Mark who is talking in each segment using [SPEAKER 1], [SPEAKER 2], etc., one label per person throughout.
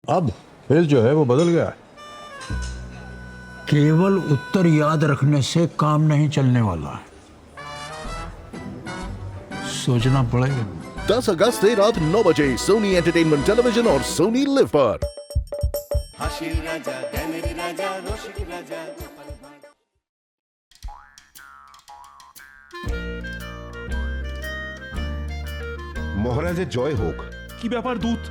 [SPEAKER 1] अब फिर जो है वो बदल गया।
[SPEAKER 2] केवल उत्तर याद रखने से काम नहीं चलने वाला, सोचना पड़ेगा।
[SPEAKER 3] 10 अगस्त से रात 9 बजे सोनी एंटरटेनमेंट टेलीविजन और सोनी लिव पर।
[SPEAKER 4] হাসির রাজা জ্ঞানের রাজা রসিক রাজা
[SPEAKER 5] মহারাজের জয় হোক।
[SPEAKER 6] কি ব্যাপার দূত,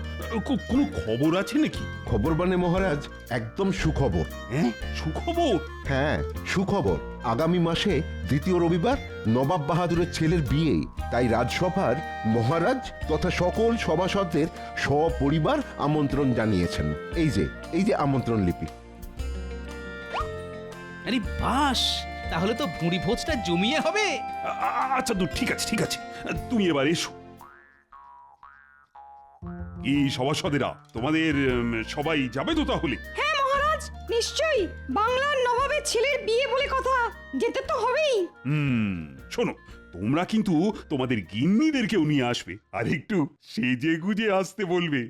[SPEAKER 6] কোনো খবর আছে নাকি?
[SPEAKER 5] খবর মানে মহারাজ, একদম সুখবর।
[SPEAKER 6] হ্যাঁ, সুখবর?
[SPEAKER 5] হ্যাঁ, সুখবর। আগামী মাসে দ্বিতীয় রবিবার নবাব বাহাদুরের ছেলের বিয়ে, তাই রাজসভার মহারাজ তথা সকল সভাসদদের সপরিবার আমন্ত্রণ জানিয়েছেন। এই যে আমন্ত্রণ লিপি।
[SPEAKER 7] আরে বাস, তাহলে তো ভুঁড়ি ভোজটা জমিয়ে হবে।
[SPEAKER 6] আচ্ছা দূত, ঠিক আছে ঠিক আছে, তুমি এবার এসো। এই সভাসদেরা তোমাদের সবাই যাবে তো তাহলে?
[SPEAKER 8] হ্যাঁ মহারাজ, নিশ্চয়ই। বাংলার নবাবের ছেলের বিয়ে বলে কথা, যেতে তো হবেই।
[SPEAKER 6] শোনো, তোমরা কিন্তু তোমাদের গিন্নিদেরকেও নিয়ে আসবে, আর একটু সেজে গুজে আসতে বলবে।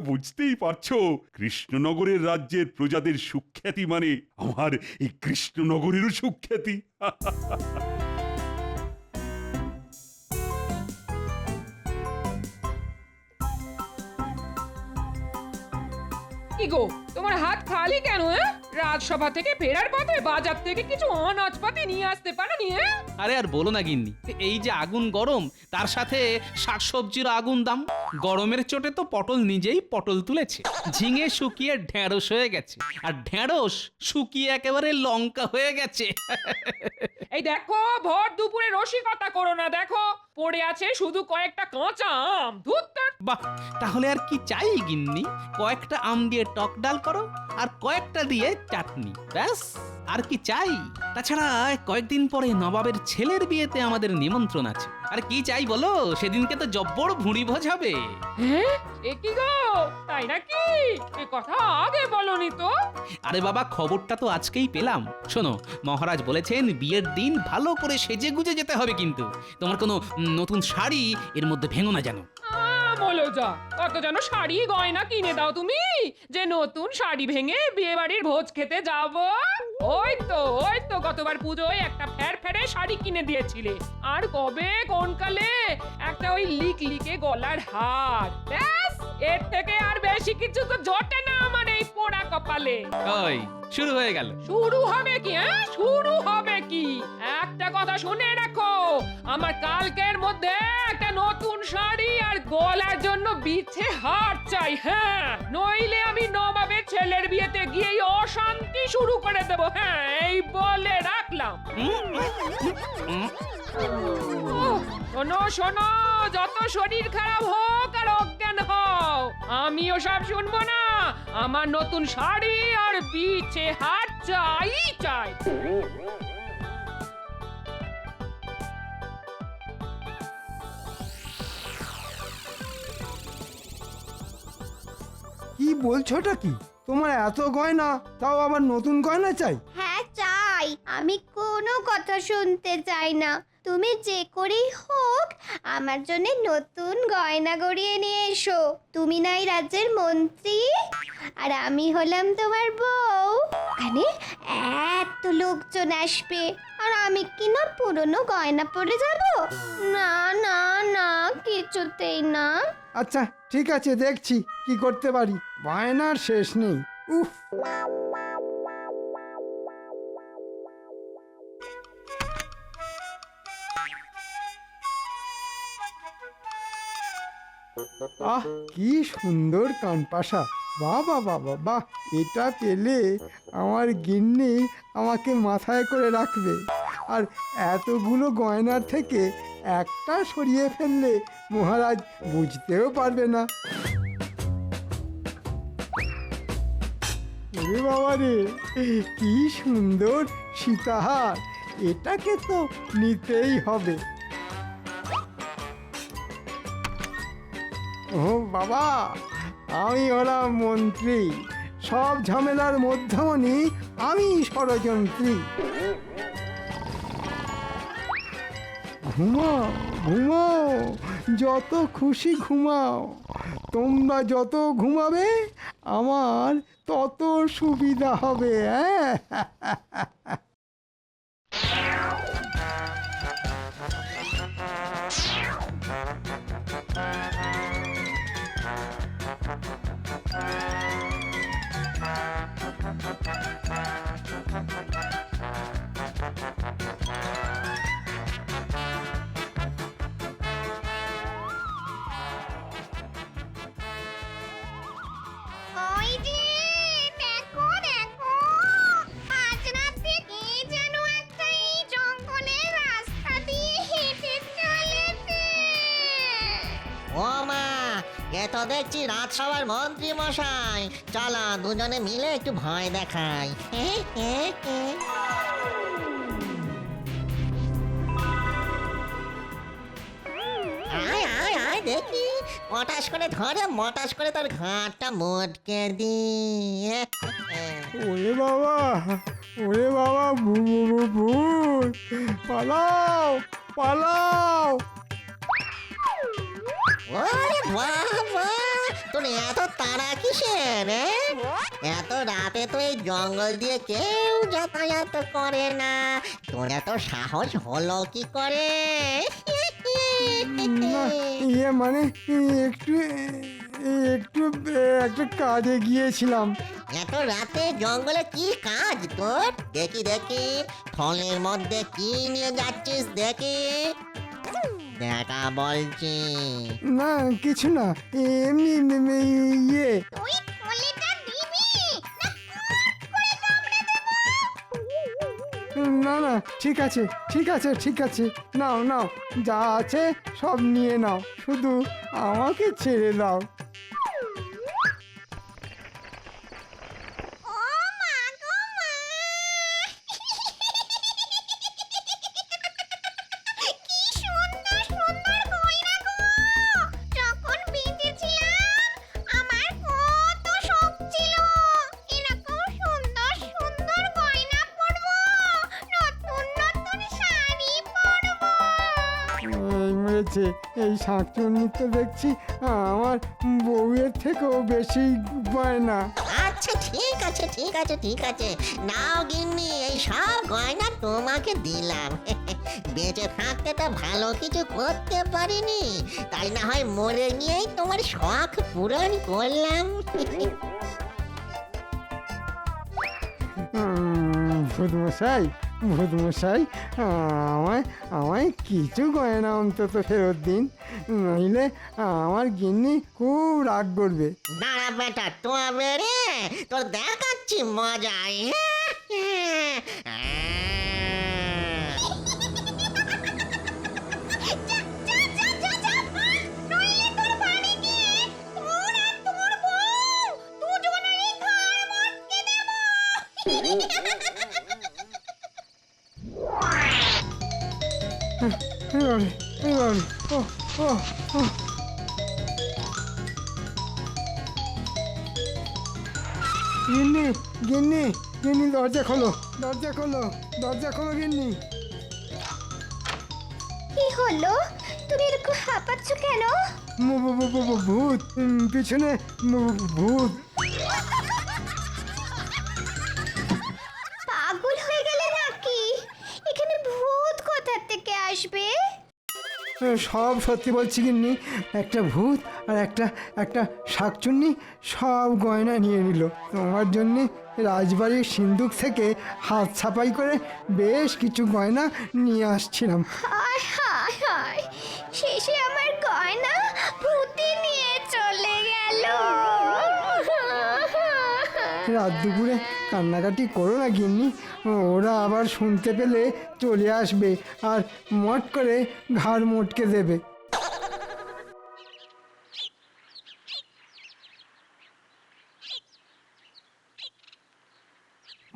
[SPEAKER 6] বুঝতেই পারছো, কৃষ্ণনগরের রাজ্যের প্রজাদের সুখ্যাতি মানে আমার এই কৃষ্ণনগরেরও সুখ্যাতি।
[SPEAKER 9] কি গো, তোমার হাত খালি কেন? রাজসভা থেকে ফেরার পথে বাজার থেকে কিছু অনাজপাতি নিয়ে আসতে পারোনি?
[SPEAKER 7] আরে আর বলো না গিন্নি, এই যে আগুন গরম, তার সাথে শাকসবজির আগুন দাম। গরমের চোটে তো পটল নিজেই পটল তুলেছে, ঝিঙে শুকিয়ে ঢেঁড়স হয়ে গেছে, আর ঢেঁড়স শুকিয়ে একেবারে লঙ্কা হয়ে গেছে।
[SPEAKER 9] এই দেখো, ভর দুপুরে রসিকতা করো না। দেখো, পড়ে আছে শুধু কয়েকটা কাঁচা আম। ধুত্তর।
[SPEAKER 7] বাহ, তাহলে আর কি চাই গিন্নি? কয়েকটা আম দিয়ে টক ডাল করো, আর কয়েকটা দিয়ে চাটনি, ব্যাস। আর কি চাই? তাছাড়া কয়েকদিন পরে নবাবের ছেলের বিয়েতে আমাদের নিমন্ত্রণ আছে। আর কি চাই বলো? সেদিনকে তো জব্বর ভুঁড়ি ভোজ হবে।
[SPEAKER 9] হ্যাঁ, এ কি গো, তাই নাকি? এ কথা আগে বলনি তো।
[SPEAKER 7] আরে বাবা, খবরটা তো আজকেই পেলাম। শোনো, মহারাজ বলেছেন বিয়ের দিন ভালো করে সেজে গুজে যেতে হবে, কিন্তু তোমার কোনো নতুন শাড়ি এর মধ্যে ভেঙো না যেন।
[SPEAKER 9] বলো যা, কত যেন শাড়ি গয়না কিনে দাও তুমি, যে নতুন শাড়ি ভেঙে বিয়ে বাড়ির ভোজ খেতে যাব। ওই তো গতবার পুজোয় একটা ফেরফেরে শাড়ি কিনে দিয়েছিলে, আর কবে কোন কালে একটা ওই লিকে গলার হার। ব্যাস, এর থেকে আর বেশি কিছু তো জোটে না আমার এই পোড়া কপালে।
[SPEAKER 7] ওই শুরু হয়ে গেল।
[SPEAKER 9] শুরু হবে কি? শুরু হবে কি? একটা কথা শুনে রাখো, আমার কালকের মধ্যে একটা নতুন শাড়ি আর গলার জন্য বিছে হার চাই। হ্যাঁ, নইলে আমি নবাবের ছেলের বিয়েতে গিয়ে অশান্তি শুরু করে দেব। হ্যাঁ, এই বলে রাখলাম। শোনো শোনো, যত শরীর খারাপ হোক আর অজ্ঞান হও, আমিও সব শুনবো না। আমার নতুন শাড়ি আর বিছে হার চাই চাই।
[SPEAKER 10] কি বলছোটা কি? তোমার এত গয়না, তাও আবার নতুন গয়না চাই?
[SPEAKER 11] হ্যাঁ চাই, আমি কোনো কথা শুনতে চাই না। তুমি যে করেই হোক আমার জন্য নতুন গয়না গড়িয়ে নিয়ে এসো। তুমি নাই রাজ্যের মন্ত্রী, আর আমি হলাম তোমার বউ। মানে এত লোকজন আসবে, আর আমি কি না পুরনো গয়না পরে যাব? না না না, কিছুতেই না।
[SPEAKER 10] আচ্ছা ঠিক আছে, দেখছি কি করতে পারি। বায়নার শেষ নেই। উফ, আহ কি সুন্দর কানপাশা! বাহ বাহ বাহ বাহ বাহ! এটা পেলে আমার গিন্নি আমাকে মাথায় করে রাখবে, আর এতগুলো গয়নার থেকে একটা সরিয়ে ফেললে মহারাজ বুঝতেও পারবে না। ওরে বাবা রে, কি সুন্দর সীতাহার! এটাকে তো নিতেই হবে। ও বাবা, আমি হলাম মন্ত্রী, সব ঝামেলার মধ্যমণি আমি ষড়যন্ত্রী। ঘুমো ঘুমো, যত খুশি ঘুমাও। তোমরা যত ঘুমাবে আমার তত সুবিধা হবে। হ্যাঁ
[SPEAKER 11] ওই যে দেখো দেখো, আজ রাতে কে যেন একটা এই জঙ্গলের রাস্তা দিয়ে হেঁটে চলেছে।
[SPEAKER 12] ও মা, এ তো দেখছি রাজসভার মন্ত্রী মশাই। চলো দুজনে মিলে একটু ভয় দেখাই। আয় আয় আয় দেখি, মটাস করে ধরে মটাস করে তোর ঘাটটা মোটকে দি।
[SPEAKER 10] ওরে বাবা, ওরে বাবা, ভূত, পালাও পালাও।
[SPEAKER 12] ওরে বাবা, তোর এত তাড়া কিসের? এত রাতে তো এই জঙ্গল দিয়ে কেউ যাতায়াত করে না, তোর এত সাহস হলো কি করে?
[SPEAKER 10] না, ইয়ে মানে একটু একটু একটা কাজে গিয়েছিলাম।
[SPEAKER 12] এত রাতে জঙ্গলে কি কাজ তোর? দেখি দেখি, ফলের মধ্যে কি নিয়ে যাচ্ছিস দেখি। দেখা বলছি।
[SPEAKER 10] না কিছু না, এমনি ইয়ে।
[SPEAKER 11] তুই থলেটা দিবি না কট করে কামড়ে দেব?
[SPEAKER 10] না না, ঠিক আছে ঠিক আছে ঠিক আছে, নাও নাও, যা আছে সব নিয়ে নাও, শুধু আমাকে ছেড়ে দাও।
[SPEAKER 11] ও মা গো মা, কি সুন্দর সুন্দর গয়না গো! যখন বেঁচেছিলাম আমার কত শখ ছিল এরকম সুন্দর সুন্দর গয়না পরবো, নতুন নতুন শাড়ি পরবো।
[SPEAKER 10] এই মেরেছে, এই শাঁকচুন্নি তো দেখছি আমার বউয়ের থেকেও বেশি গয়না।
[SPEAKER 12] আচ্ছা ঠিক আছে ঠিক আছে ঠিক আছে, নাও গিন্নি, এই সব গয়না তোমাকে দিলাম। বেঁচে থাকতে তো ভালো কিছু করতে পারিনি, তাই না হয় মরে গিয়েই তোমার শখ পূরণ করলাম।
[SPEAKER 10] ভূতমশাই, ভূতমশাই, আমায় আমায় কিছু গয়না অন্তত ফেরত দিন, নইলে আমার গিন্নি খুব রাগ করবে।
[SPEAKER 12] দাঁড়া বেটা, তবে রে তোর দেখাচ্ছি মজাই।
[SPEAKER 11] নইলে তোর বাড়ি গিয়ে তোর আর তোর বউ দুজনেরই ঘাড় মটকে দেব।
[SPEAKER 10] এইভাবে এইভাবে, ও ও ও। গিন্নি গিন্নি গিন্নি, দরজা খোলো, দরজা খোলো, দরজা খোলো গিন্নি।
[SPEAKER 11] কি হলো? তুমি এরকম হাঁপাচ্ছ কেন?
[SPEAKER 10] ভূত, পিছনে ভূত।
[SPEAKER 11] পাগল হয়ে গেলে নাকি? এখানে ভূত কোথা থেকে আসবে?
[SPEAKER 10] সব সত্যি বলছি গিন্নি, একটা ভূত আর একটা শাকচুন্নি সব গয়না নিয়ে নিল। তোমার জন্যে রাজবাড়ির সিন্দুক থেকে হাত ছাপাই করে বেশ কিছু গয়না নিয়ে আসছিলাম।
[SPEAKER 11] হায় হায় হায়, শেষে আমার গয়না ভূতে নিয়ে চলে গেল।
[SPEAKER 10] রাত দুপুরে কান্নাকাটি করো না গিন্নি, ওরা আবার শুনতে পেলে চলে আসবে আর মট করে ঘাড় মোটকে দেবে।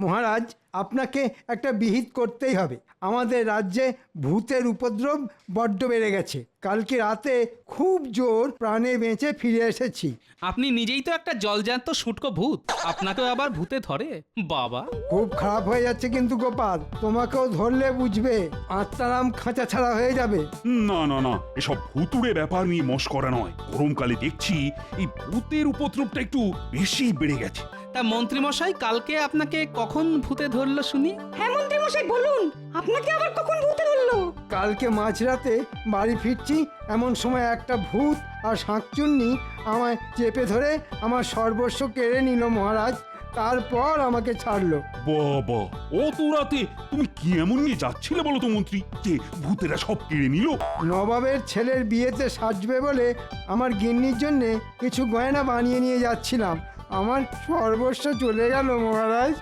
[SPEAKER 10] মহারাজ, আপনাকে একটা বিহিত করতেই হবে। আমাদের রাজ্যে ভূতের উপদ্রব বড্ড বেড়ে গেছে। কালকে রাতে খুব জোর প্রাণে বেঁচে ফিরে এসেছি।
[SPEAKER 7] আপনি নিজেই তো একটা জলজান্ত শুটকো ভূত, আপনাকেও আবার ভূতে ধরে? বাবা,
[SPEAKER 10] খুব খারাপ হয়ে যাচ্ছে কিন্তু গোপাল, তোমাকেও ধরলে বুঝবে আত্মারাম খাঁচা ছাড়া হয়ে যাবে।
[SPEAKER 6] না না না, এসব ভুতুড়ে ব্যাপার নিয়ে মস্করা নয়। গরমকালে দেখছি এই ভূতের উপদ্রবটা একটু বেশি বেড়ে গেছে।
[SPEAKER 7] তা মন্ত্রীমশাই কালকে আপনাকে কখন ভূতে ধরলো শুনি?
[SPEAKER 8] হ্যাঁ মন্ত্রী মশাই বলুন, আপনাকে আবার কখন ভূতে ধরলো?
[SPEAKER 10] কালকে মাঝরাতে বাড়ি ফিরছি, এমন সময় একটা ভূত আর শাঁকচুন্নি আমায় চেপে ধরে আমার সর্বস্ব কেড়ে নিল মহারাজ। তারপর আমাকে ছাড়লো।
[SPEAKER 6] বাবা, অত রাতে তুমি কি এমন নিয়ে যাচ্ছিলে বলো তো মন্ত্রী, যে ভূতেরা সব কেড়ে নিল?
[SPEAKER 10] নবাবের ছেলের বিয়েতে সাজবে বলে আমার গিন্নির জন্য কিছু গয়না বানিয়ে নিয়ে যাচ্ছিলাম। আমার সর্বস্ব চলে গেল মহারাজ,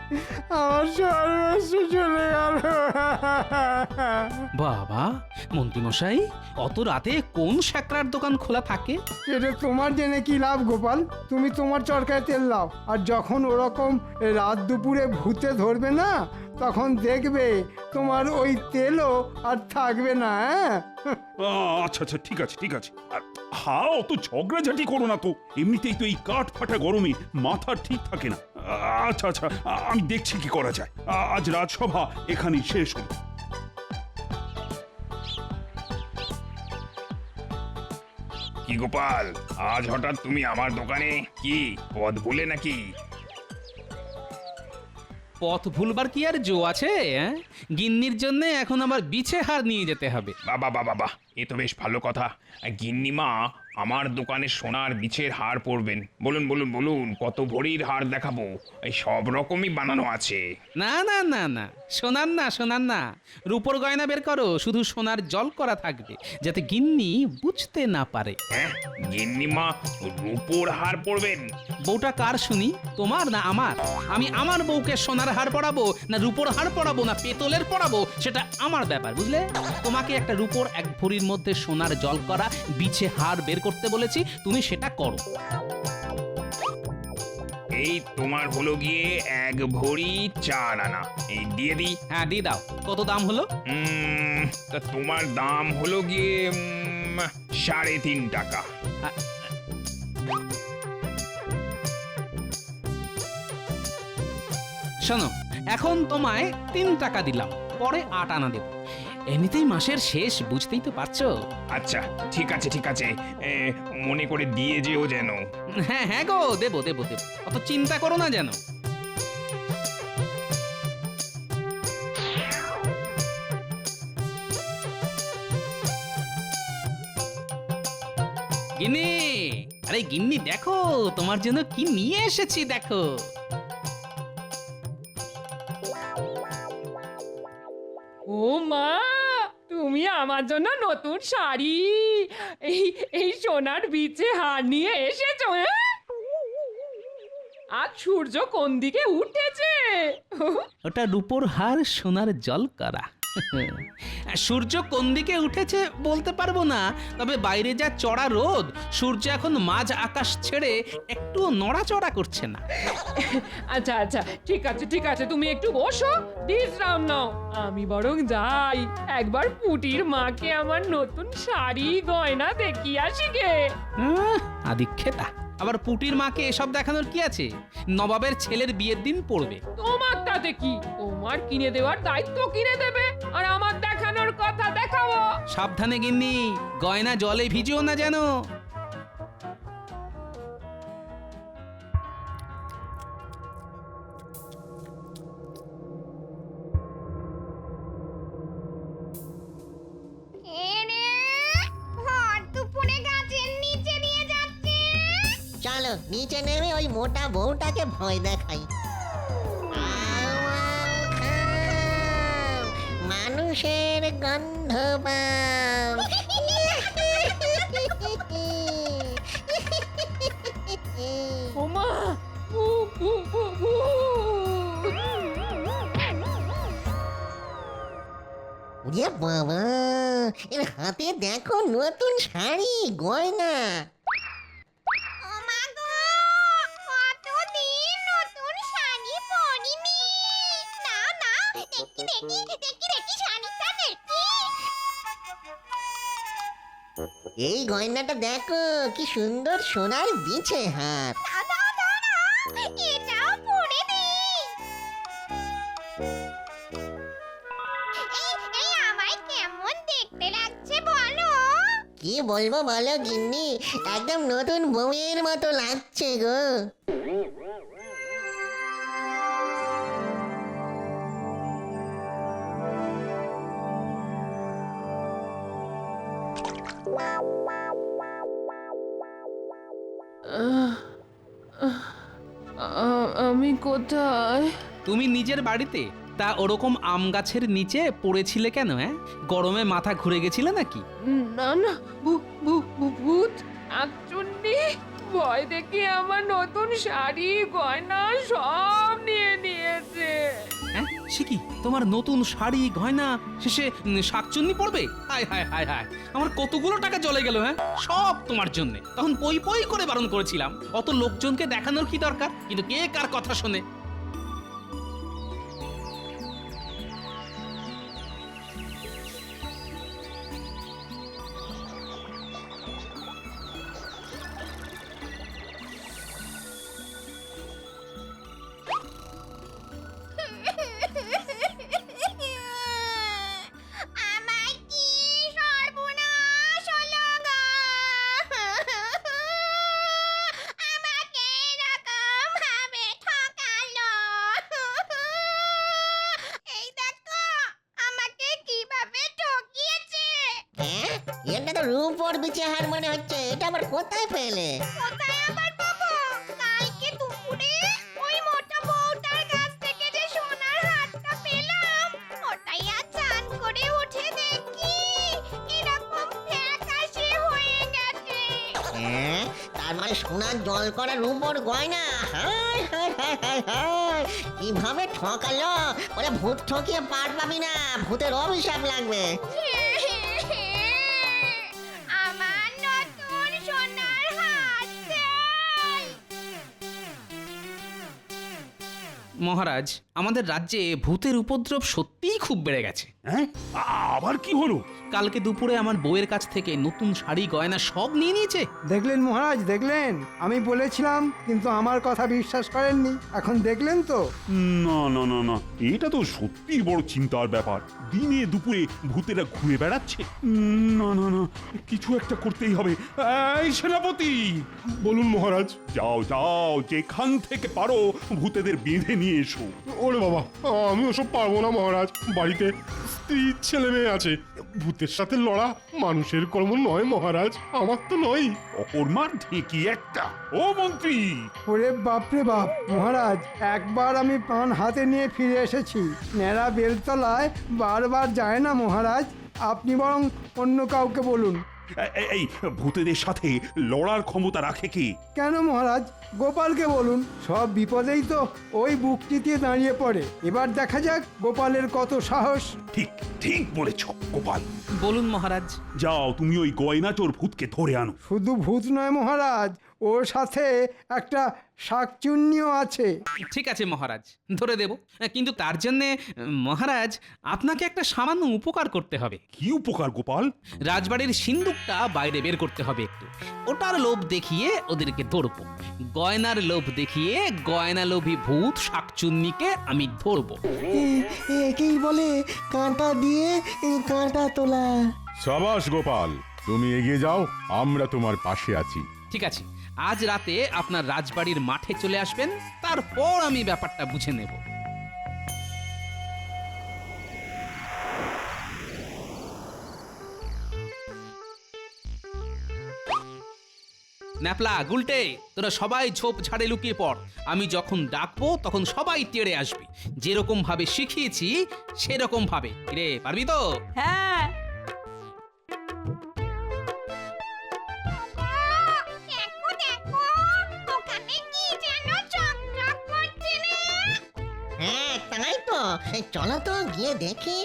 [SPEAKER 10] আমার সর্বস্ব চলে গেল।
[SPEAKER 7] বাবা, মন্ত্রীমশাই অত রাতে কোন স্যাকরার দোকান খোলা থাকে?
[SPEAKER 10] এটা তোমার জেনে কি লাভ গোপাল? তুমি তোমার চরকায় তেল দাও, আর যখন ওরকম রাত দুপুরে ভূতে ধরবে না, তখন দেখবে তোমার ওই তেলও আর থাকবে না।
[SPEAKER 6] আচ্ছা আচ্ছা, ঠিক আছে ঠিক আছে। আর অত ঝগড়াঝাটি করো না তো, এমনিতেই তো এই কাঠ ফাটা গরমে মাথা ঠিক থাকে না। আচ্ছা আচ্ছা, আমি দেখছি কি করা যায়। আজ রাজসভা এখানেই শেষ হলো।
[SPEAKER 13] কি গোপাল, আজ হঠাৎ তুমি আমার দোকানে? কি পদ ভুলে নাকি?
[SPEAKER 7] পথ ভুলবার কি আর জো আছে? গিন্নির জন্য এখন আবার বিছে হার নিয়ে যেতে হবে।
[SPEAKER 13] বাবা বাবা বাহ, এ তো বেশ ভালো কথা। গিন্নিমা আমার দোকানে সোনার বিছের হার পরবেন। বলুন বলুন বলুন, কত ভরির হার দেখাবো? এই সব রকমই বানানো আছে।
[SPEAKER 7] না না না না, সোনার না, সোনার না, রূপোর গয়না বের করো। শুধু সোনার জল করা থাকবে, যাতে গিন্নি বুঝতে না পারে।
[SPEAKER 13] হ্যাঁ, গিন্নিমা রূপোর হার পরবেন?
[SPEAKER 7] বউটা কার শুনি, তোমার না আমার? আমি আমার বউকে সোনার হার পরাবো না রূপোর হার পরাবো না পেতলের পরাবো, সেটা আমার ব্যাপার, বুঝলে? তোমাকে একটা রূপোর 1 ভরির মধ্যে সোনার জল করা বিছে হার বের করতে বলেছি, তুমি সেটা করো।
[SPEAKER 13] এই তোমার হলো গিয়ে 1 ভরি 4 আনা। এই দিয়ে দিই?
[SPEAKER 7] হ্যাঁ দিয়ে দাও। কত দাম হলো?
[SPEAKER 13] তা তোমার দাম হলো গিয়ে 3.5 টাকা।
[SPEAKER 7] শোনো, এখন তোমায় 3 টাকা দিলাম, পরে 8 আনা দেব। এমনিতেই মাসের শেষ, বুঝতেই তো পারছো।
[SPEAKER 13] আচ্ছা ঠিক আছে ঠিক আছে, মনে করে দিয়ে যেও যেন।
[SPEAKER 7] হ্যাঁ হ্যাঁ গো, দেবো দেবো দেবো, অত চিন্তা করো না যেন। গিন্নি, আরে গিন্নি দেখো, তোমার জন্য কি নিয়ে এসেছি দেখো।
[SPEAKER 9] ও মা, তুমি আমার জন্য নতুন শাড়ি, এই এই সোনার বিছে হার নিয়ে এসেছো? আজ সূর্য কোন দিকে উঠেছে?
[SPEAKER 7] ওটা রূপোর হার সোনার জল করা। সূর্য কোন দিকে উঠেছে বলতে পারবো না, তবে বাইরে যা চড়া রোদ, সূর্য এখন মাঝ আকাশ ছেড়ে একটু নড়াচড়া করছে না।
[SPEAKER 9] আচ্ছা আচ্ছা, ঠিক আছে ঠিক আছে, তুমি একটু বসো, বিশ্রাম নাও। আমি বরং যাই, একবার পুটির মাকে আমার নতুন শাড়ি গয়না দেখিয়ে আসি গে।
[SPEAKER 7] আদিক্ষেতা, আবার পুটির মাকে এসব দেখানোর কি আছে? নবাবের ছেলের বিয়ের দিন পড়বে।
[SPEAKER 9] তোমার তাতে কি? তোমার কিনে দেওয়ার দায়িত্ব কিনে দেবে, আর আমার দেখানোর কথা দেখাবো।
[SPEAKER 7] সাবধানে গিন্নি, গয়না জলে ভিজিও না যেন।
[SPEAKER 12] চলো নিচে নেমে ওই মোটা বউটাকে ভয় দেখাই। মানুষের গন্ধ পাও।
[SPEAKER 9] ওমা, ভূ, ভূ, ভূ, ভূ।
[SPEAKER 12] ওরে বাবা, এর হাতে দেখো নতুন শাড়ি গয়না।
[SPEAKER 11] কতদিন নতুন শাড়ি পরিনি। দেখি শাড়িটা দেখি।
[SPEAKER 12] এই গয়নাটা দেখো কি সুন্দর সোনার বিছে হার।
[SPEAKER 11] এটাও পরে দিই। এই আমায় কেমন দেখতে লাগছে বলো?
[SPEAKER 12] কি বলবো বলো গিন্নি, একদম নতুন বউয়ের মতো লাগছে গো।
[SPEAKER 9] আমি কোথায়?
[SPEAKER 7] তুমি নিজের বাড়িতে? তা ওরকম আম গাছের নিচে পড়েছিলে কেন? গরমে মাথা ঘুরে গেছিলে নাকি?
[SPEAKER 9] না না, ভূত শাকচুন্নি ভয় দেখে আমার নতুন শাড়ি গয়না সব নিয়ে নিয়েছে।
[SPEAKER 7] সে কি, তোমার নতুন শাড়ি গয়না শেষে শাকচুন্নি পড়বে? হায় হায় হায় হায়, আমার কতগুলো টাকা চলে গেল। সব তোমার জন্য। তখন পই পই করে বারণ করেছিলাম, অত লোকজনকে দেখানোর কি দরকার? কিন্তু কে কার কথা শোনে?
[SPEAKER 11] আমার কি সর্বনাশ হলো গো! আমাকে এরকম ভাবে ঠকালো। এই দেখো আমাকে কিভাবে ঠকিয়েছে।
[SPEAKER 12] হ্যাঁ, এটা তো রূপোর বিছে হার মনে হচ্ছে। এটা আবার কোথায় পেলে?
[SPEAKER 11] কোথায় আবার পাবো? কালকে দুপুরে ওই মোটা বউটার কাছ থেকে যে সোনার হারটা পেলাম, ওটাই আজ চান করে উঠে দেখি এরকম ফ্যাকাশে হয়ে গেছে।
[SPEAKER 12] হ্যাঁ, তার মানে সোনার জল করা রূপোর গয়না। হায় হায় হায় হায় হায়, কিভাবে ঠকালো! ওরে ভূত ঠকিয়ে পার পাবি না, ভূতের অভিশাপ লাগবে।
[SPEAKER 11] আমার নতুন সোনার হার চাই।
[SPEAKER 7] মহারাজ, আমাদের রাজ্যে ভূতের উপদ্রব সত্যিই খুব বেড়ে গেছে।
[SPEAKER 6] আবার কি হলো?
[SPEAKER 7] কালকে দুপুরে আমার বউয়ের কাছ থেকে নতুন শাড়ি গয়না সব নিয়ে নিয়েছে।
[SPEAKER 10] দেখলেন মহারাজ, দেখলেন? আমি বলেছিলাম, কিন্তু আমার কথা বিশ্বাস করেননি। এখন দেখলেন তো?
[SPEAKER 6] না না না না, এটা তো সত্যি বড় চিন্তার ব্যাপার। দিনে দুপুরে ভূতেরা ঘুরে বেড়াচ্ছে। না না না, কিছু একটা করতেই হবে। এই সেনাপতি,
[SPEAKER 1] বলুন মহারাজ।
[SPEAKER 6] যাও যাও, যেখান থেকে পারো ভূতেদের বেঁধে নিয়ে এসো।
[SPEAKER 1] ওরে বাবা, আমি ওসব পারবো না মহারাজ। বাড়িতে স্ত্রী ছেলে মেয়ে আছে। ভূতের সাথে লড়া মানুষের কর্ম নয় মহারাজ, আমার তো নয়।
[SPEAKER 6] অকর্মার ঢেকি একটা। ও মন্ত্রী!
[SPEAKER 10] ওরে বাপরে বাপ মহারাজ, একবার আমি প্রাণ হাতে নিয়ে ফিরে এসেছি। ন্যাড়া বেলতলায় বারবার যায় না মহারাজ। আপনি বরং অন্য কাউকে বলুন।
[SPEAKER 6] এই ভূতেদের সাথে লড়ার ক্ষমতা রাখে কি?
[SPEAKER 10] কেন মহারাজ, গোপালকে বলুন। সব বিপদেই তো ওই বুকটিতে দাঁড়িয়ে পড়ে। এবার দেখা যাক গোপালের কত সাহস।
[SPEAKER 6] ঠিক ঠিক বলেছ গোপাল।
[SPEAKER 7] বলুন মহারাজ।
[SPEAKER 6] যাও, তুমি ওই গয়না চোর ভূতকে ধরে আনো।
[SPEAKER 10] শুধু ভূত নয় মহারাজ, ওর সাথে একটা শাকচুন্নিও আছে।
[SPEAKER 7] ঠিক আছে মহারাজ, ধরে দেব। কিন্তু তার জন্য মহারাজ আপনাকে একটা সামান্য উপকার করতে হবে।
[SPEAKER 6] কি উপকার গোপাল?
[SPEAKER 7] রাজবাড়ির সিন্দুকটা বাইরে বের করতে হবে একটু। ওটার লোভ দেখিয়ে ওদেরকে ধরবো। গয়নার লোভ দেখিয়ে গয়না লোভী ভূত শাকচুন্নিকে আমি ধরবো।
[SPEAKER 12] একেই বলে কাঁটা দিয়ে কাঁটা তোলা।
[SPEAKER 1] সাবাস গোপাল, তুমি এগিয়ে যাও, আমরা তোমার পাশে আছি।
[SPEAKER 7] ঠিক আছে, আজ রাতে আপনার রাজবাড়ির মাঠে চলে আসবেন, তারপর আমি ব্যাপারটা বুঝে নেব। ন্যাপলা, গুলটে, তোরা সবাই ঝোপ ঝাড়ে লুকিয়ে পড়। আমি যখন ডাকবো তখন সবাই তেড়ে আসবি। যেরকম ভাবে শিখিয়েছি সেরকম ভাবে। রে, পারবি তো?
[SPEAKER 8] হ্যাঁ।
[SPEAKER 11] দেখো দেখো, ওখানে কি যেন চকচক করছে না?
[SPEAKER 12] হ্যাঁ, তাই তো। চলো তো গিয়ে দেখি।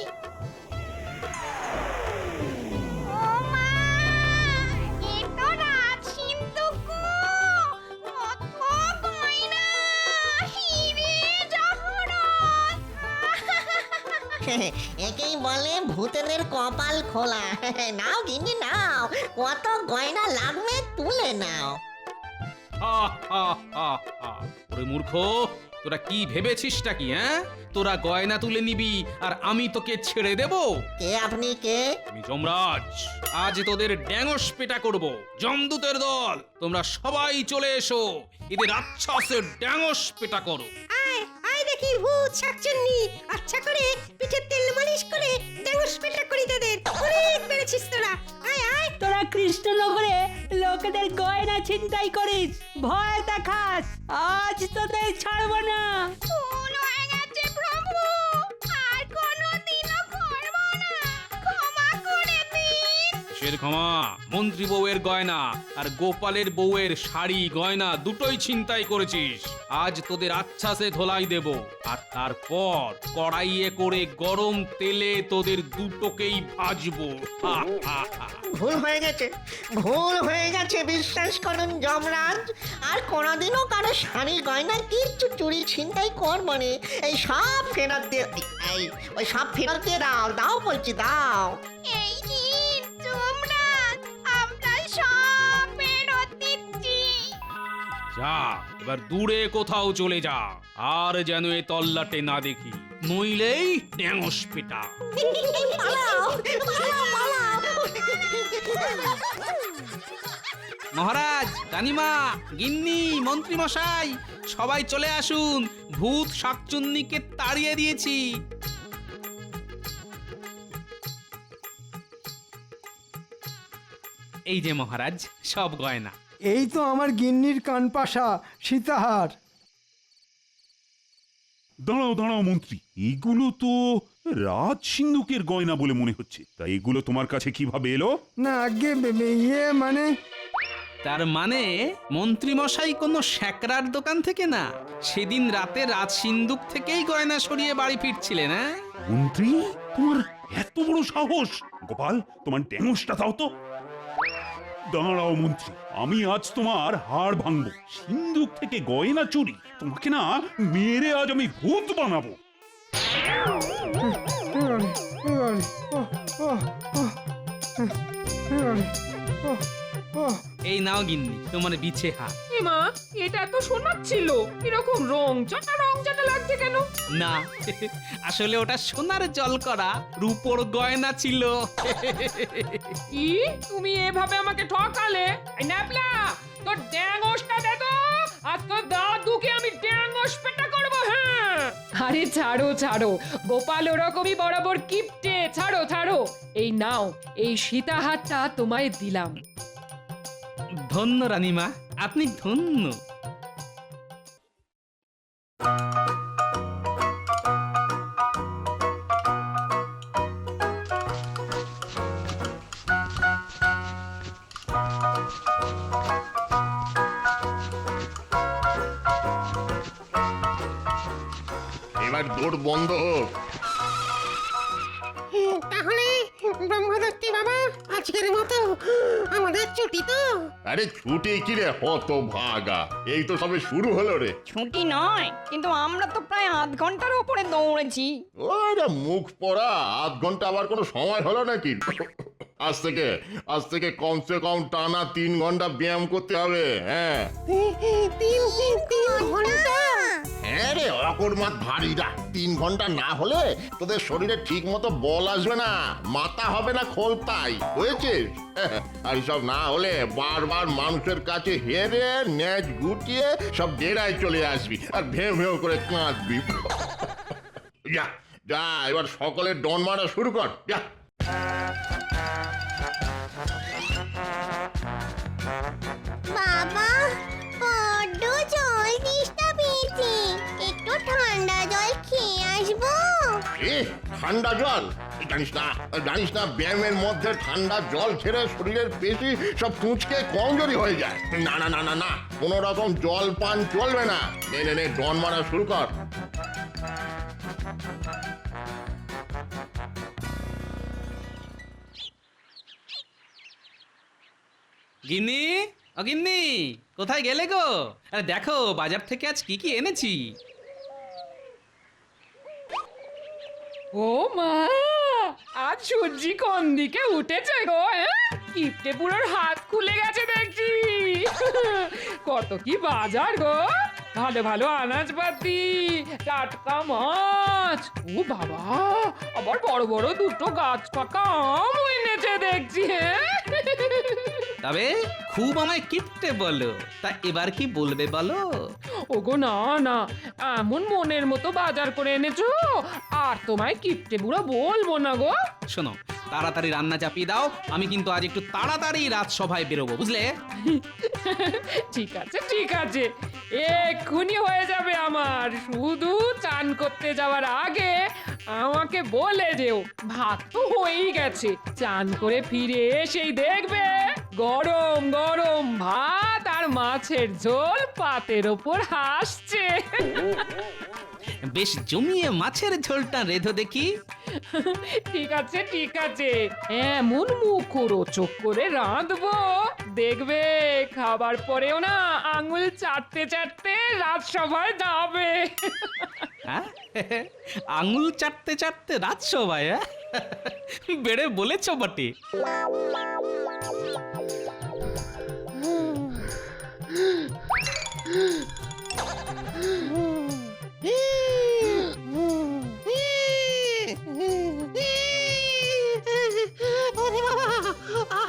[SPEAKER 11] ও মা, এ তো রাজ সিন্ধুক। কত গয়না, হিরে জহরত।
[SPEAKER 12] একেই বলে ভূতেদের কপাল খোলা। নাও গিন্নি নাও, কত গয়না লাগবে তুলে নাও।
[SPEAKER 7] ওরে মূর্খ, তোরা কি ভেবেছিসটা কি? হ্যাঁ, তোরা গয়না তুলে নিবি আর আমি তোকে ছেড়ে দেব?
[SPEAKER 12] কে আপনি কে?
[SPEAKER 7] আমি যমরাজ। আজ তোদের ড্যাঙস পেটা করব। যমদূতের দল, তোমরা সবাই চলে এসো, এদের রাক্ষসের ড্যাঙস পেটা করো।
[SPEAKER 8] আয় দেখি ভূত শাকচুন্নি, আচ্ছা করে পিঠে তেল মালিশ করে ড্যাঙস পেটা করি তোদের। অনেক বেড়েছিস তোরা। আয় আয়, তোরা কৃষ্ণনগরে লোকেদের গয়না ছিনতাই করিস, ভয় দেখাস, আজ তোদের ছাড়বো না।
[SPEAKER 11] ভুল হয়ে গেছে প্রভু, আর কোনোদিনও করব না, ক্ষমা করে দিন।
[SPEAKER 7] কিসের ক্ষমা? মন্ত্রী বউয়ের গয়না আর গোপালের বউয়ের শাড়ি গয়না দুটোই ছিনতাই করেছিস। আজ তোদের আচ্ছাসে ধোলাই দেব, আর তারপর কড়াইয়ে করে গরম তেলে তোদের দুটোকেই ভাজবো। হা, হা, হা।
[SPEAKER 12] ভুল হয়ে গেছে, ভুল হয়ে গেছে, বিশ্বাস করুন যমরাজ। আর কোনোদিনও কারো শাড়ি গয়না কিচ্ছু চুরি ছিনতাই করবো না। এই সব ফেরত দিয়ে, ওই সব ফেরত দিয়ে দাও, দাও বলছি দাও।
[SPEAKER 11] এই নিন যমরাজ, আমরা সব ফেরত দিচ্ছি।
[SPEAKER 7] যা, এবার দূরে কোথাও চলে যা, আর যেন এ তল্লাটে না দেখি, নইলেই ড্যাঙস পেটা।
[SPEAKER 12] পালাও, পালাও, পালাও।
[SPEAKER 7] মহারাজ, রানীমা, গিন্নি, মন্ত্রী মশাই, সবাই চলে আসুন, ভূত শাকচুন্নিকে তাড়িয়ে দিয়েছি। এই যে মহারাজ, সব গয়না।
[SPEAKER 10] এই তো আমার গিন্নির কানপাশা সীতাহার।
[SPEAKER 6] দাঁড়াও দাঁড়াও মন্ত্রী, এগুলো তো রাজ সিন্ধুকের গয়না বলে মনে হচ্ছে, তা এগুলো তোমার কাছে কিভাবে এলো?
[SPEAKER 10] না আগে ইয়ে মানে,
[SPEAKER 7] তার মানে মন্ত্রী মশাই কোনো শ্যাকরার দোকান থেকে না, সেদিন রাতে রাজ সিন্ধুক থেকেই গয়না সরিয়ে বাড়ি ফিরছিলেন। হ্যাঁ
[SPEAKER 6] মন্ত্রী, তোমার এত বড় সাহস! গোপাল, তোমার ড্যাঙসটা দাও তো। দাঁড়াও মন্ত্রী, আমি আজ তোমার হাড় ভাঙবো। সিন্ধুক থেকে গয়না চুরি, তোমাকে না মেরে আজ আমি ভূত বানাবো।
[SPEAKER 10] এবারে, এবারে, এবারে,
[SPEAKER 7] এই নাও গিন্নি তোমার বিছে হাত।
[SPEAKER 9] মা, এটা তো সোনার ছিল, এরকম রং চাটা লাগছে কেন?
[SPEAKER 7] না, আসলে ওটা সোনার জল করা রূপোর গয়না ছিল।
[SPEAKER 9] কি তুমি এভাবে আমাকে ঠকালে? এই ন্যাপলা, তোর ড্যাঙসটা দে তো, আর তোর দাদুকে আমি ড্যাঙস পেটা করবো। হ্যাঁ, আরে ছাড়ো ছাড়ো, গোপাল ওরকমই বরাবর কিপটে, ছাড়ো ছাড়ো। এই নাও, এই সীতাহারটা তোমায় দিলাম।
[SPEAKER 7] ধন্য রানীমা, আপনি ধন্য।
[SPEAKER 1] এবার দৌড় বন্ধ হোক।
[SPEAKER 8] তাহলে ব্রহ্মদত্তি বাবা, আজকের মতো আমাদের ছুটি তো?
[SPEAKER 1] আরে ছুটি কি রে হত ভাগা, এই তো সবে শুরু হলো রে।
[SPEAKER 8] ছুটি নয়, কিন্তু আমরা তো প্রায় আধ ঘন্টার উপরে দৌড়েছি।
[SPEAKER 1] ওরে মুখ পড়া, আধ ঘন্টা আবার কোনো সময় হলো নাকি? আজ থেকে কমসে কম টানা 3 ঘন্টা ব্যায়াম করতে হবে। হ্যাঁ
[SPEAKER 11] 3 ঘন্টা?
[SPEAKER 1] হ্যাঁ রে অকর্মাত ভারীরা, 3 ঘন্টা না হলে তোদের শরীরে ঠিক মতো বল আসবে না, মাথা হবে না খোলতাই, বুঝেছিস? আর সব না হলে বারবার মানুষের কাছে হেরে ন্যাজ গুটিয়ে সব ডেরায় চলে আসবি আর ভেউ ভেউ করে কাঁদবি। যা যা, এবার সকলের ডন মারা শুরু কর, যা।
[SPEAKER 11] বাবা, বড্ড জল তেষ্টা পেয়েছে, একটু ঠান্ডা জল খেয়ে আসবো।
[SPEAKER 1] ঠান্ডা জল? জানিস না ব্যায়ামের মধ্যে ঠান্ডা জল ছেড়ে শরীরের পেশি সব কুঁচকে কমজোরি হয়ে যায়। না না না না না, কোনো রকম জল পান চলবে না। নে নে নে, ডন মারা শুরু কর।
[SPEAKER 7] গিন্নি, ও গিন্নি, কোথায় গেলে গো? আরে দেখো বাজার থেকে আজ কি কি এনেছি।
[SPEAKER 9] ও মা, আজ সূর্যি কোন দিকে উঠেছে গো? কিপটে বুড়োর হাত খুলে গেছে দেখছি। কত কি বাজার গো, ভালো ভালো আনাজপাতি, টাটকা মাছ, ও বাবা, আবার বড় বড় দুটো গাছ পাকা আম এনেছে দেখছি।
[SPEAKER 7] তবে খুব আমায় কিপটে বলো, তা এবার কি বলবে বলো?
[SPEAKER 9] ওগো না না, এমন মনের মতো বাজার করে এনেছো, আর তোমায় কিপটে বুড়ো বলবো না গো।
[SPEAKER 7] শোনো, তাড়াতাড়ি রান্না চাপিয়ে দাও, আমি কিন্তু আজ একটু তাড়াতাড়ি রাজসভায় বেরোবো, বুঝলে?
[SPEAKER 9] ঠিক আছে ঠিক আছে, এক্ষুনি হয়ে যাবে আমার। শুধু চান করতে যাওয়ার আগে আমাকে বলে যেও। ভাত তো হয়েই গেছে, চান করে ফিরে এসেই দেখবে গরম গরম ভাত আর মাছের ঝোল পাতের ওপর হাসছে।
[SPEAKER 7] বেশ জমিয়ে মাছের ঝোলটা রেধো দেখি।
[SPEAKER 9] ঠিক আছে ঠিক আছে, এমন মুখরোচক করে রাঁধবো, দেখবে খাবার পরেও না আঙুল চাটতে চাটতে রাজসভায় যাবে।
[SPEAKER 7] হ্যাঁ, আঙুল চাটতে চাটতে রাজসভায়? বেড়ে বলেছ বটে।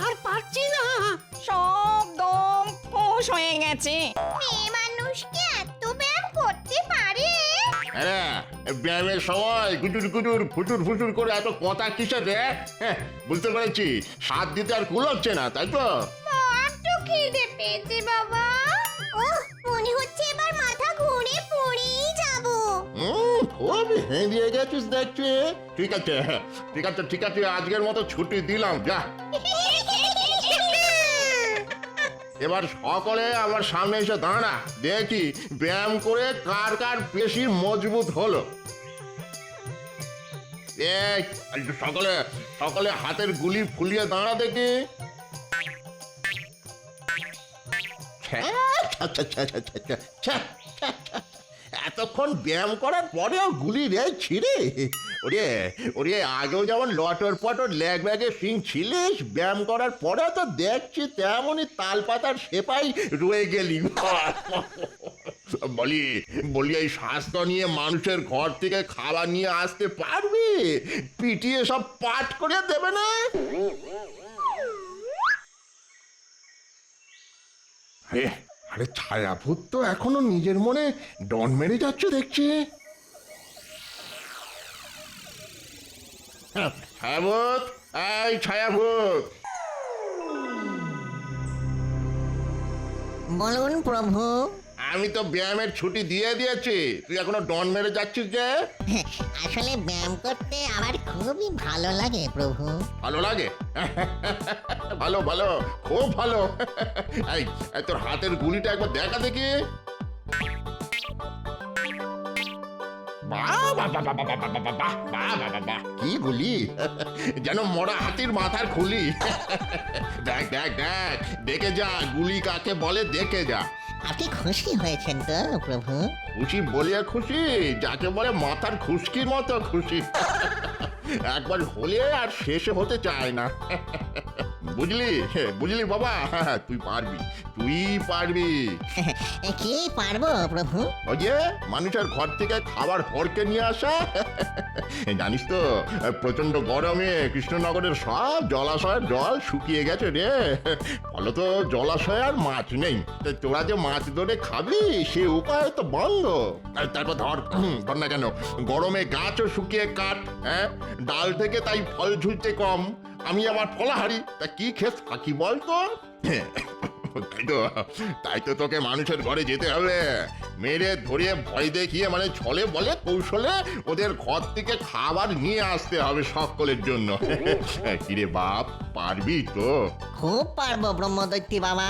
[SPEAKER 12] আর পারছি না, সব দম ফোঁস হয়ে গেছে।
[SPEAKER 11] মেয়ে মানুষ কি এত ব্যায়াম করতে পারে?
[SPEAKER 1] হ্যাঁ, ব্যায়ামের সময় গুটুর গুটুর ফুটুর ফুটুর করে এত কথা কিসের রে? হ্যাঁ, বুঝতে পেরেছি, স্বাদ দিতে আর কুলোচ্ছে না, তাই তো?
[SPEAKER 11] বড্ড খিদে পেয়েছে বাবা। ওহ, মনে হচ্ছে এবার মাথা ঘুরে পড়েই যাব।
[SPEAKER 1] খুব হেঁদিয়ে গেছিস দেখছি। ঠিক আছে ঠিক আছে ঠিক আছে, আজকের মতো ছুটি দিলাম, যা। এবার সকলে আমার সামনে এসে দাঁড়া, দেখি ব্যায়াম করে কার কার পেশি মজবুত হলো। এই, সকলে সকলে হাতের গুলি ফুলিয়ে দাঁড়া দেখি। এতক্ষণ ব্যায়াম করার পরেও গুলি রে ছিঁড়ে। ওরে ওরে, আগেও যেমন লটর পটর লেগ ব্যাগে সিং ছিলিস, ব্যায়াম করার পরে তো দেখছি তেমনই তাল পাতার সেপাই রয়ে গেলি। বলি বলি, এই স্বাস্থ্য নিয়ে মানুষের ঘর থেকে খাবার নিয়ে আসতে পারবি? পিটিয়ে সব পাট করে দেবে না? আরে ছায়াভূত তো এখনো নিজের মনে ডন মেরে যাচ্ছে দেখছি। ছায়াভূত, এই ছায়াভূত।
[SPEAKER 12] বলুন প্রভু।
[SPEAKER 1] আমি তো ব্যায়ামের ছুটি দিয়ে দিয়েছি, তুই এখনো ডন মেরে যাচ্ছিস যে?
[SPEAKER 12] আসলে ব্যায়াম করতে আমার খুবই ভালো লাগে প্রভু।
[SPEAKER 1] ভালো লাগে? ভালো ভালো, খুব ভালো। এই, তোর হাতের গুলিটা একবার দেখা দেখি। কি গুলি, যেন মরা হাতির মাথার খুলি। দেখ দেখ দেখ, দেখে যা গুলি কাকে বলে, দেখে যা।
[SPEAKER 12] আপনি খুশি হয়েছেন তো প্রভু?
[SPEAKER 1] খুশি বলিয়া খুশি, যাকে বলে মাথার খুশকির মতো খুশি। একবার হলে আর শেষে হতে চায় না। বুঝলি বুঝলি বাবা, তুই পারবি, তুই পারবি।
[SPEAKER 12] কি পারবো প্রভু?
[SPEAKER 1] ওই যে মানুষের ঘর থেকে খাবার হরকে নিয়ে আসা। জানিস তো, প্রচন্ড গরমে কৃষ্ণনগরের সব জলাশয়ের জল শুকিয়ে গেছে রে। ফলত জলাশয়ে আর মাছ নেই। তোরা যে মাছ ধরে খাবি সে উপায় তো বন্ধ। তারপর ধর না কেন, গরমে গাছও শুকিয়ে কাঠ, হ্যাঁ, ডাল থেকে তাই ফল ঝুলতে কম। আমি আবার ফলাহারি, তা কি খেত থাকি বলতো? তাই তো তোকে মানুষের ঘরে যেতে হবে, মেরে ধরিয়ে ভয় দেখিয়ে, মানে ছলে বলে কৌশলে ওদের ঘর থেকে খাবার নিয়ে আসতে হবে সকলের জন্য। কিরে বাপ, পারবি তো?
[SPEAKER 12] খুব পারবো ব্রহ্মদৈত্যী বাবা।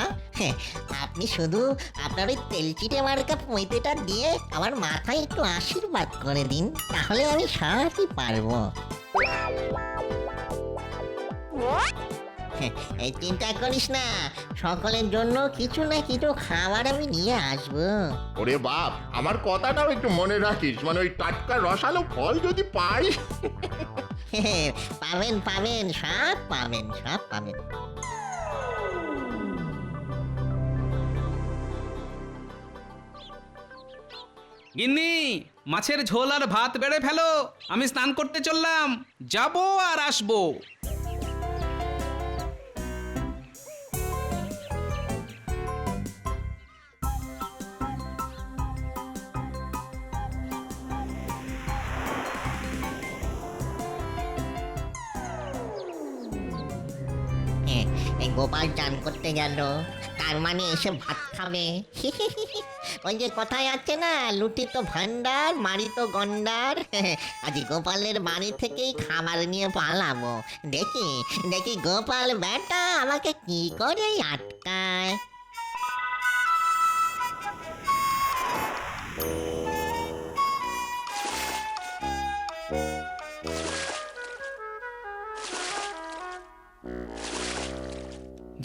[SPEAKER 12] আপনি শুধু আপনার ওই তেলচিটে মার্কা পৈতেটা দিয়ে আমার মাথায় একটু আশীর্বাদ করে দিন, তাহলে আমি সারাটি পারবো। এই চিন্তা করিস না, সকলের জন্য কিছু না কিছু খাবার আমি নিয়ে আসবো।
[SPEAKER 1] ওরে বাপ, আমার কথাটাও একটু মনে রাখিস, মানে ওই টাটকা রসালো ফল যদি পাই।
[SPEAKER 12] পাবেন পাবেন, সব পাবেন, সব পাবেন।
[SPEAKER 7] গিন্নি, মাছের ঝোল আর ভাত বেড়ে ফেলো, আমি স্নান করতে চললাম, যাবো আর আসবো।
[SPEAKER 12] এই গোপাল চান করতে গেল, তার মানে এসে ভাত খাবে। ওই যে কথায় আছে না, লুটি তো ভান্ডার, মারি তো গন্ডার। আজ গোপালের বাড়ি থেকেই খাবার নিয়ে পালাবো। দেখি দেখি গোপাল বেটা আমাকে কি করে আটকায়।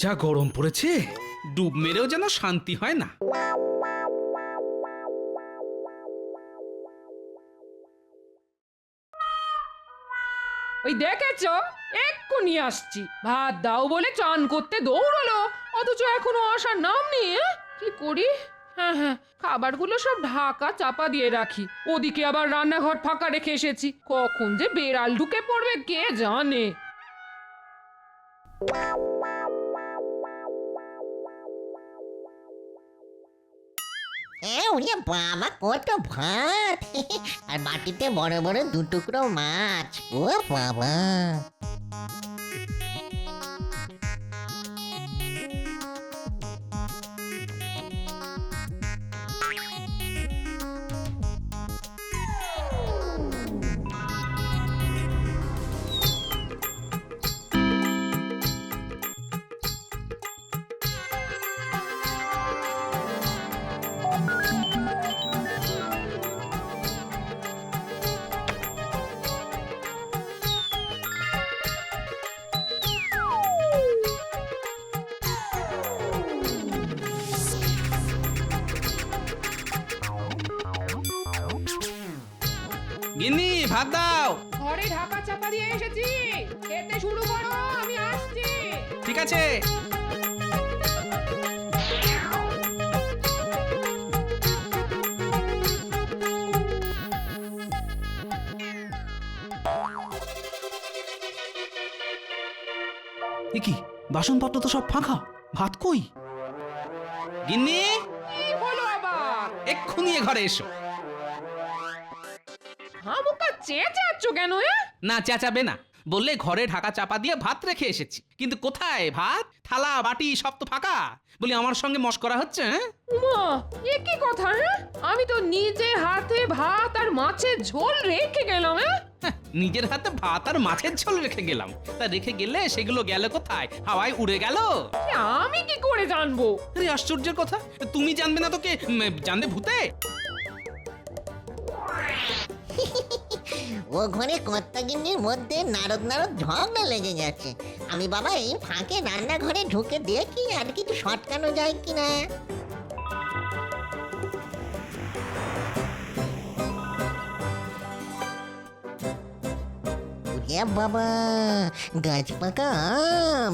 [SPEAKER 7] যা গরম পড়েছে, ডুব মেরেও যেন শান্তি হয় না।
[SPEAKER 9] ওই দেখেছো, এক্ষুনি আসছি, ভাত দাও বলে চান করতে দৌড়ালো, অথচ এখনো আসার নাম নেই। কি করি? হ্যাঁ হ্যাঁ, খাবারগুলো সব ঢাকা চাপা দিয়ে রাখি, ওদিকে আবার রান্নাঘর ফাঁকা রেখে এসেছি, কখন যে বেড়াল ঢুকে পড়বে কে জানে।
[SPEAKER 12] ওরে বাবা, কত ভাত! আর বাটিতে বড় বড় দু টুকরো মাছ। ও বাবা!
[SPEAKER 7] গিন্নি, ভাত দাও।
[SPEAKER 9] ঘরে ঢাকা চাপা দিয়ে এসেছি, খেতে শুরু করো, আমি আসছি।
[SPEAKER 7] ঠিক আছে। কি বাসনপত্র তো সব ফাঁকা, ভাত কই? গিন্নি,
[SPEAKER 9] কি হলো আবার?
[SPEAKER 7] এক্ষুনি এ ঘরে এসো।
[SPEAKER 9] হামুকা চেঁচাচ্ছ কেন?
[SPEAKER 7] না, চেঁচাবে না, বললে ঘরে ঢাকা চাপা দিয়ে ভাত রেখে এসেছি, কিন্তু কোথায় ভাত? থালা বাটি সব তো ফাঁকা। বলি আমার সঙ্গে মশকরা হচ্ছে?
[SPEAKER 9] উমা, এ কি কথা? আমি তো নিজে হাতে ভাত আর মাছের ঝোল রেখে গেলাম।
[SPEAKER 7] নিজের হাতে ভাত আর মাছের ঝোল রেখে গেলাম, তা রেখে গেলে সেগুলো গেল কোথায়? হাওয়ায় উড়ে গেল?
[SPEAKER 9] আমি কি করে জানবো?
[SPEAKER 7] আরে আশ্চর্যের কথা, তুমি জানবে না তোকে জানবে ভূতে?
[SPEAKER 12] ও ঘরে কর্তাগিন্নির মধ্যে নারদ নারদ ঝগড়া লেগে গেছে। আমি বাবা এই ফাঁকে রান্নাঘরে ঢুকে দেখি আর কিছু সটকানো যায় কিনা। বাবা, গাছ পাকা আম!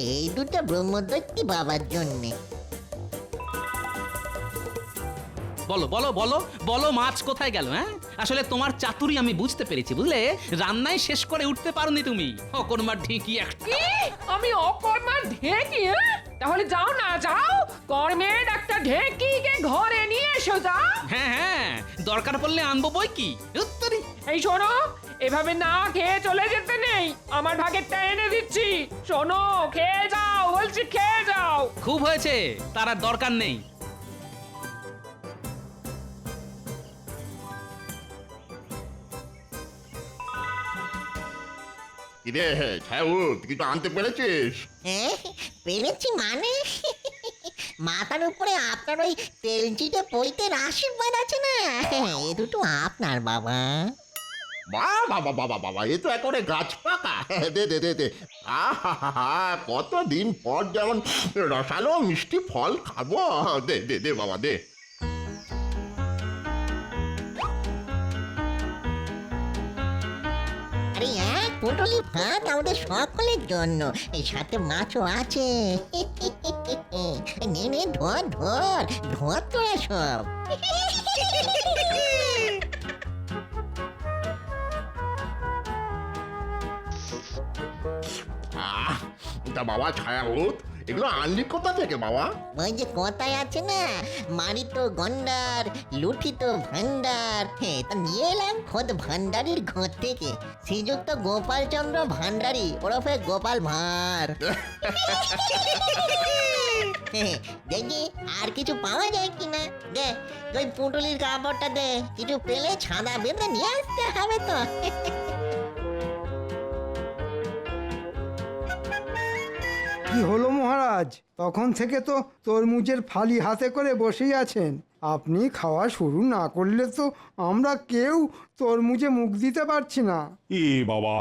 [SPEAKER 12] এই দুটো ব্রহ্মদৈত্যী বাবার জন্যে।
[SPEAKER 7] বলো বলো বলো বলো, মাছ কোথায় গেল? আসলে তোমার চাতুরি আমি বুঝতে পেরেছি, বুঝলে? রান্নায় শেষ করে উঠতে পারোনি তুমি, অকর্মার ঢেঁকি একটা।
[SPEAKER 9] আমি অকর্মার ঢেঁকি? তাহলে যাও না, যাও, কর্মের একটা ঢেঁকিকে ঘরে নিয়ে এসো। যাও।
[SPEAKER 7] হ্যাঁ হ্যাঁ, দরকার পড়লে আনবো বই কি। উত্তরি,
[SPEAKER 9] এই শোনো, এভাবে না খেয়ে চলে যেতে নেই, আমার ভাগেরটা এনে দিচ্ছি। শোনো, খেয়ে যাও বলছি, খেয়ে যাও।
[SPEAKER 7] খুব হয়েছে, তার আর দরকার নেই।
[SPEAKER 1] কিরে ছাউত, কিছু আনতে পেরেছিস?
[SPEAKER 12] পেরেছি মানে? মাথার উপরে আপনার ওই তেলচিটে পৈতের আশীর্বাদ আছে না, এ দুটো আপনার বাবা।
[SPEAKER 1] বাবা এ তো একেবারে গাছ পাকা। দে দে দে দে। আহা, কতদিন পর যেমন রসালো মিষ্টি ফল খাবো। দে দে দে বাবা দে।
[SPEAKER 12] আরে এক পুটলি ভাত আমাদের সকলের জন্য, এই সাথে মাছও আছে। নে নে, ধর ধর ধর তোরা সব।
[SPEAKER 1] তা বাবা ছায়াভূত, এগুলো আনলি কোথা থেকে বাবা?
[SPEAKER 12] ওই যে কথায় আছে না, মারি তো গন্ডার লুঠি তো ভান্ডার, তা নিয়ে এলাম খোদ ভান্ডারির ঘর থেকে, শ্রীযুক্ত গোপাল চন্দ্র ভান্ডারী ওরফে গোপাল ভাঁড়। দেখি আর কিছু পাওয়া যায় কিনা। দে ওই পুটুলির কাপড়টা দে, কিছু পেলে ছাদা বেঁধে নিয়ে আসতে হবে তো।
[SPEAKER 10] কি হলো মহারাজ? তখন থেকে তো তরমুজের ফালি হাতে করে বসেই আছেন। আপনি খাওয়া শুরু না করলে তো আমরা কেউ তরমুজে মুখ দিতে পারছি না।
[SPEAKER 6] এ বাবা,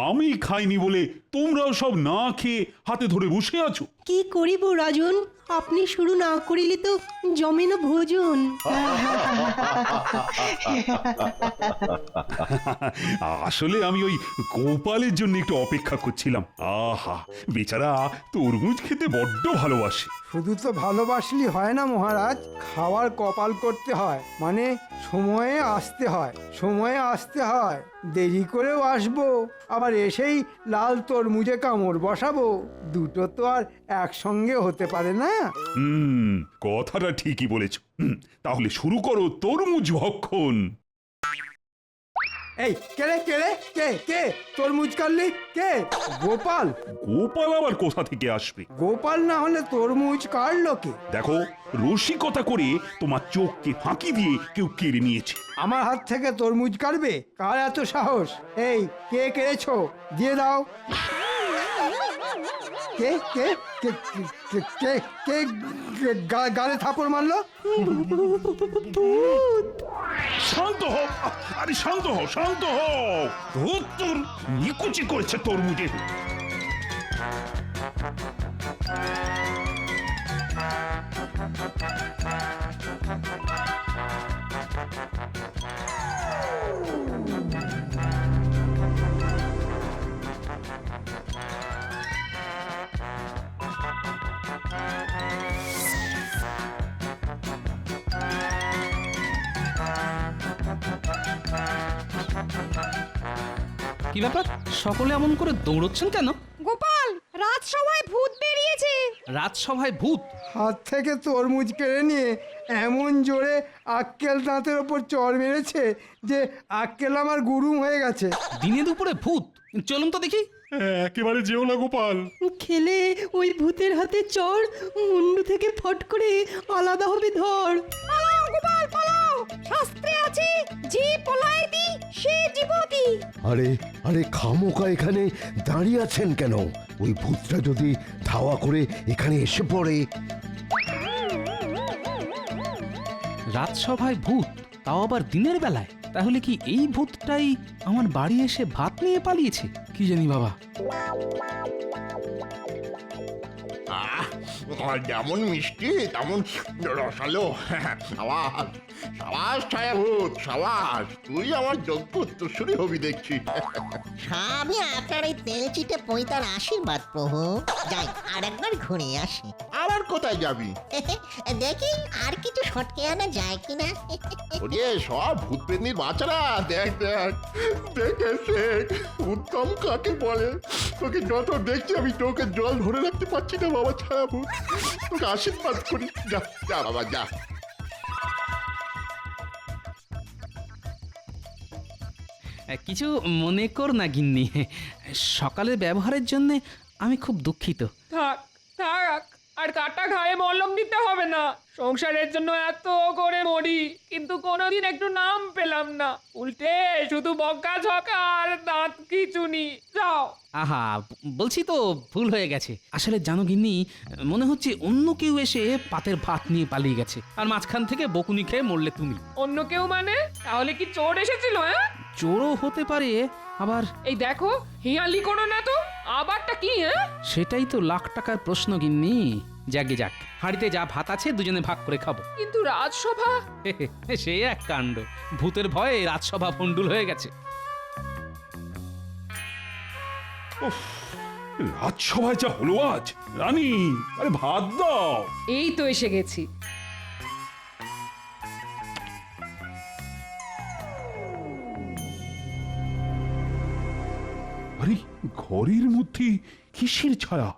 [SPEAKER 6] আমি খাইনি বলে তোমরাও সব না খেয়ে হাতে ধরে বসে আছো।
[SPEAKER 8] কি করিব রাজন, আপনি শুরু না করিলে তো জমে না ভোজন।
[SPEAKER 6] আসলে আমি ওই গোপালের জন্য একটু অপেক্ষা করছিলাম। আহা, বেচারা তরমুজ খেতে বড্ড ভালোবাসে।
[SPEAKER 10] শুধু তো ভালোবাসলি হয় না মহারাজ, খাওয়ার কপাল করতে হয়, মানে সময়ে আসতে হয়। সময়ে আসতে হয়, দেরি করেও আসবো, আবার এসেই লাল তরমুজে কামড় বসাবো। দুটো তো আর একসঙ্গে হতে পারে না।
[SPEAKER 6] কথাটা ঠিকই বলেছ। তাহলে শুরু করো তরমুজ ভক্ষণ।
[SPEAKER 10] এই কে কে তরমুজ কাটলি? কে? গোপাল?
[SPEAKER 6] গোপাল আবার কোথা থেকে আসবে?
[SPEAKER 10] গোপাল না হলে তরমুজ কাটলো কে?
[SPEAKER 6] দেখো, রসিকতা করে তোমার চোখকে ফাঁকি দিয়ে কেউ কেড়ে নিয়েছে।
[SPEAKER 10] আমার হাত থেকে তরমুজ কাটবে? কার এত সাহস? এই কে কেড়েছো? দিয়ে দাও। কে কে কে কে কে কে গালে থাপড় মারলো?
[SPEAKER 6] শান্ত হও, আরে শান্ত হও, শান্ত হও। তোর নিকুচি করেছে তরমুজে।
[SPEAKER 7] কি ব্যাপার, সকলে এমন করে দৌড়চ্ছেন কেন?
[SPEAKER 8] গোপাল, রাজসভায় ভূত বেরিয়েছে।
[SPEAKER 7] রাজসভায় ভূত?
[SPEAKER 10] হাত থেকে তরমুজ কেড়ে নিয়ে এমন জোরে আক্কেল দাঁতের ওপর চড় মেরেছে যে আক্কেল আমার গুরুম হয়ে গেছে।
[SPEAKER 7] দিনে দুপুরে ভূত? চলুন তো দেখি।
[SPEAKER 6] একেবারে যেও না গোপাল।
[SPEAKER 8] খেলে ওই ভূতের হাতে চড় মুন্ডু থেকে ফট করে আলাদা হবে ধর। পালাও গোপাল পালাও, শাস্ত্রে আছে যে পলায় দি সে জীবতি।
[SPEAKER 5] আরে আরে খামোকা এখানে দাঁড়িয়ে আছেন কেন? ওই ভূতটা যদি ধাওয়া করে এখানে এসে পড়ে।
[SPEAKER 7] রাজসভায় ভূত, তাও আবার দিনের বেলায়? তাহলে কি এই ভূতটাই আমার বাড়ি এসে ভাত নিয়ে পালিয়েছে? কি জানি বাবা।
[SPEAKER 1] যেমন মিষ্টি তেমন রসালো। সাবাস সাবাস ছায়াভূত, সাবাস। তুই আমার যোগ্য উত্তরসূরি হবি দেখছি।
[SPEAKER 12] সবই আপনার এই তেলচিটে পৈতার আশীর্বাদ প্রভু। যাই আর একবার ঘুরে আসি।
[SPEAKER 1] আবার কোথায় যাবি?
[SPEAKER 12] দেখি আর কিছু সটকে আনা যায় কিনা।
[SPEAKER 1] ওরে সব ভূত পেতনির বাচ্চারা, দেখ দেখ দেখে শেখ উত্তম কাকে বলে। তোকে যত দেখছি আমি তোকে জল ধরে রাখতে পারছি না বাবা ছায়াভূত। তোকে আশীর্বাদ করি, যা যা বাবা যা।
[SPEAKER 7] কিছু মনে কর না গিন্নি, সকালের ব্যবহারের জন্য আমি খুব দুঃখিত।
[SPEAKER 9] থাক থাক, আর আর কাটা ঘায়ে মলম দিতে হবে না। সংসারের জন্য এত করে মরি, কিন্তু কোনোদিন একটু নাম পেলাম না। উল্টে শুধু বকা ঝকা আর দাঁত খিচুনি। যাও।
[SPEAKER 7] আহা, বলছি তো ভুল হয়ে গেছে। আসলে জানো গিন্নি, মনে হচ্ছে অন্য কেউ এসে পাতের ভাত নিয়ে পালিয়ে গেছে, আর মাঝখান থেকে বকুনি খেয়ে মরলে তুমি।
[SPEAKER 9] অন্য কেউ মানে? তাহলে কি চোর এসেছিল? হ্যাঁ,
[SPEAKER 7] চোরও হতে পারে, আবার
[SPEAKER 9] এই দেখো, হিয়ালি করো না তো। আবারটা কি? হ্যাঁ,
[SPEAKER 7] সেটাই তো লাখ টাকার প্রশ্ন গিন্নি। যাকে যাক, হাড়িতে যা ভাত আছে দুজনে ভাগ করে খাবো।
[SPEAKER 9] কিন্তু রাজসভা।
[SPEAKER 7] সে এক কাণ্ড, ভূতের ভয়ে রাজসভা ভণ্ডুল হয়ে গেছে।
[SPEAKER 6] রাজসভায় যা হলো আজ! রানী, আরে ভাত দাও।
[SPEAKER 9] এই তো এসে গেছি।
[SPEAKER 6] আরে ঘরের মধ্যে কিসের ছায়া?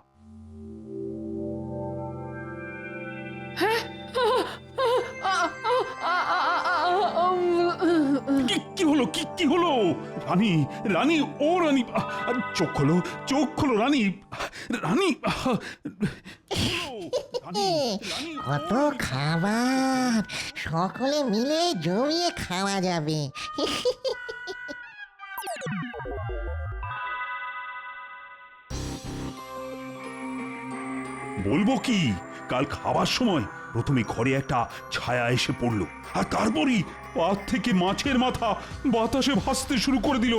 [SPEAKER 6] কি হলো? কি হলো? রানী, রানী, ও রানী, চোখ খোলো, চোখ খোলো রানী, রানী।
[SPEAKER 12] কত খাবার, সকলে মিলে জমিয়ে খাওয়া যাবে।
[SPEAKER 6] বলবো কি, কাল খাবার সময় প্রথমে ঘরে একটা ছায়া এসে পড়লো, আর তারপরই পাত থেকে মাছের মাথা বাতাসে ভাসতে শুরু করে দিল।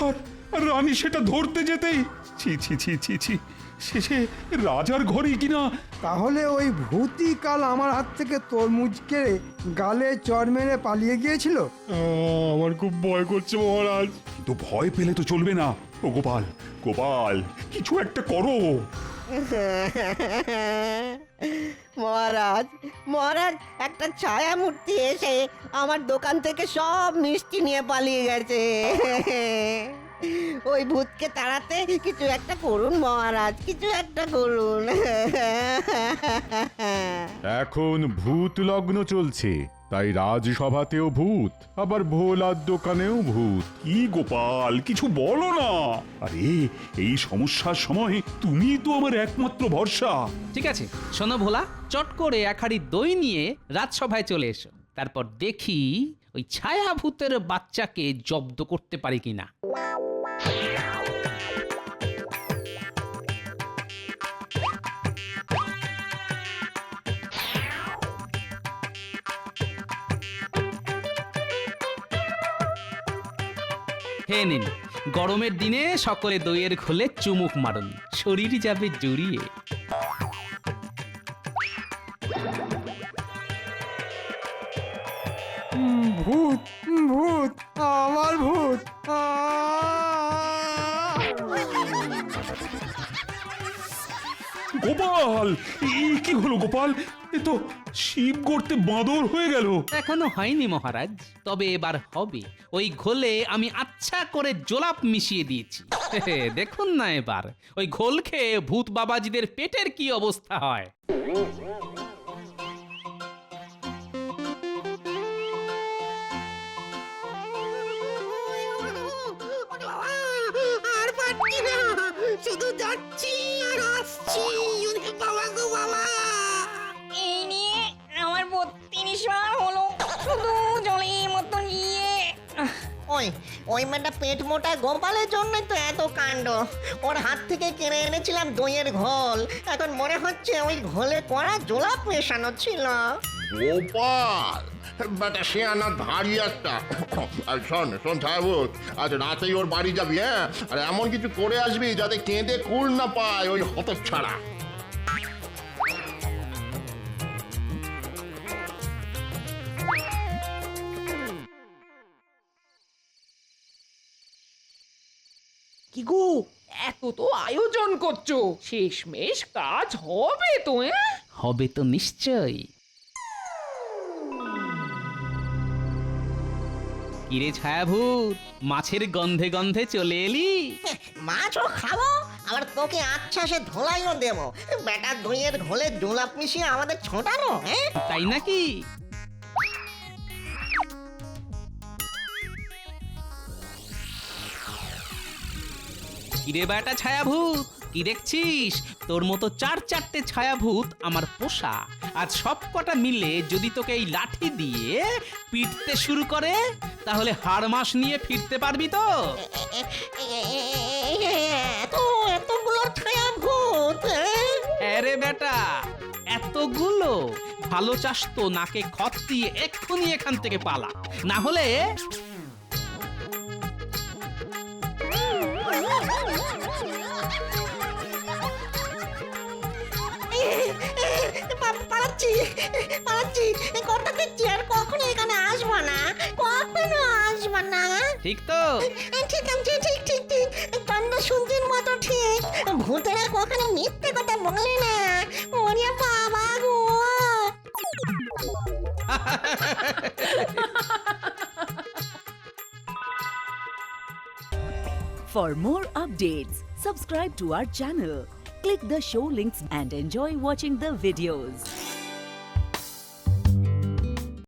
[SPEAKER 6] আর রানী সেটা ধরতে যেতেই ছি ছি ছি ছি ছি, শেষে রাজার ঘরেই কিনা।
[SPEAKER 10] তাহলে ওই ভূতই কাল আমার হাত থেকে তরমুজ কেড়ে গালে চড় মেরে পালিয়ে গিয়েছিল?
[SPEAKER 6] আমার খুব ভয় করছে মহারাজ। কিন্তু ভয় পেলে তো চলবে না। ও গোপাল, গোপাল, কিছু একটা করো।
[SPEAKER 12] মহারাজ, মহারাজ, একটা ছায়া মূর্তি এসে আমার দোকান থেকে সব মিষ্টি নিয়ে পালিয়ে গেছে। ওই ভূতকে তাড়াতে কিছু একটা করুন মহারাজ, কিছু একটা করুন।
[SPEAKER 14] এখন ভূত লগ্ন চলছে, তাই রাজসভাতেও ভূত, আবার ভোলার দোকানেও ভূত।
[SPEAKER 6] কি গোপাল, কিছু বলো না। আরে এই সমস্যার সময় তুমি তো আমার একমাত্র ভরসা।
[SPEAKER 7] ঠিক আছে, শোনো ভোলা, চট করে এক হাঁড়ি দই নিয়ে রাজসভায় চলে এসো। তারপর দেখি ওই ছায়া ভূতের বাচ্চাকে জব্দ করতে পারি কিনা। হে নিন, গরমের দিনে সকলে দইয়ের খোলে চুমুক মারুন, শরীর যাবে জুড়িয়ে।
[SPEAKER 10] ভূত, ভূত, আমার ভূত।
[SPEAKER 6] গোপাল, কি হলো গোপাল? এ তো শিব গর্তে বাঁদর হয়ে গেল।
[SPEAKER 7] এখনো হয়নি মহারাজ, তবে এবার হবে। ওই ঘোলে আমি আচ্ছা করে জোলাপ মিশিয়ে দিয়েছি। দেখুন না এবার ওই ঘোল খেয়ে ভূত বাবাজিদের পেটের কি অবস্থা হয়।
[SPEAKER 12] আর পারছি না, শুধু যাচ্ছি আর আসছি। বাবা গো বাবা,
[SPEAKER 8] এই নিয়ে আমার 32 বার হলো, শুধু জলের মতো নিয়ে।
[SPEAKER 12] ওই মেয়েটা পেট মোটা গোপালের জন্য তো এত কাণ্ড। ওর হাত থেকে কিনে এনেছিলাম দইয়ের ঘোল, এখন মনে হচ্ছে ওই ঘোলে করা জোলাপ মেশানো ছিল।
[SPEAKER 1] গোপাল, বেটা শিয়ানা ধাড়ি একটা। আর শোন শোন ছায়াভূত, আজ রাতেই ওর বাড়ি যাবি, হ্যাঁ? আর এমন কিছু করে আসবি যাতে কেঁদে কুল না পায় ওই হতচ্ছাড়া।
[SPEAKER 9] কি গো, এত তো আয়োজন করছো, শেষমেশ কাজ হবে তো?
[SPEAKER 7] হবে তো নিশ্চয়ই। কিরে ছায়াভূত, মাছের গন্ধে গন্ধে চলে এলি?
[SPEAKER 12] মাছও খাবো, আবার তোকে আচ্ছা সে ধোলাইও দেবো। বেটা দইয়ের ঘোলে জোলাপ মিশিয়ে আমাদের ছোটানো, হ্যাঁ?
[SPEAKER 7] তাই নাকি? কিরে বেটা ছায়াভূত, কি দেখছিস? তোর মতো চার চারটে ছায়াভূত আমার পোষা। আজ সব কটা মিলে যদি তোকে এই লাঠি দিয়ে পিটতে শুরু করে, তাহলে হাড় মাস নিয়ে ফিরতে পারবি তো?
[SPEAKER 12] এতগুলো ছায়া ভূত,
[SPEAKER 7] আরে বেটা, এতগুলো? ভালো চাস তো নাকে খত দিয়ে এক্ষুনি এখান থেকে পালা, না হলে
[SPEAKER 12] পালাচ্ছি পালাচ্ছি, কথা দিচ্ছি আর কখনো এখানে আসবো না, কখনো আসবো না।
[SPEAKER 7] ঠিক তো?
[SPEAKER 12] ঠিক আছে, ঠিক ঠিক ঠিক, কান্না শুনছেন মতো ঠিক। ভূতেরা কখনো মিথ্যে কথা বলে না। ওরে বাবা গো!
[SPEAKER 15] For more updates, subscribe to our channel, click the show links and enjoy watching the videos.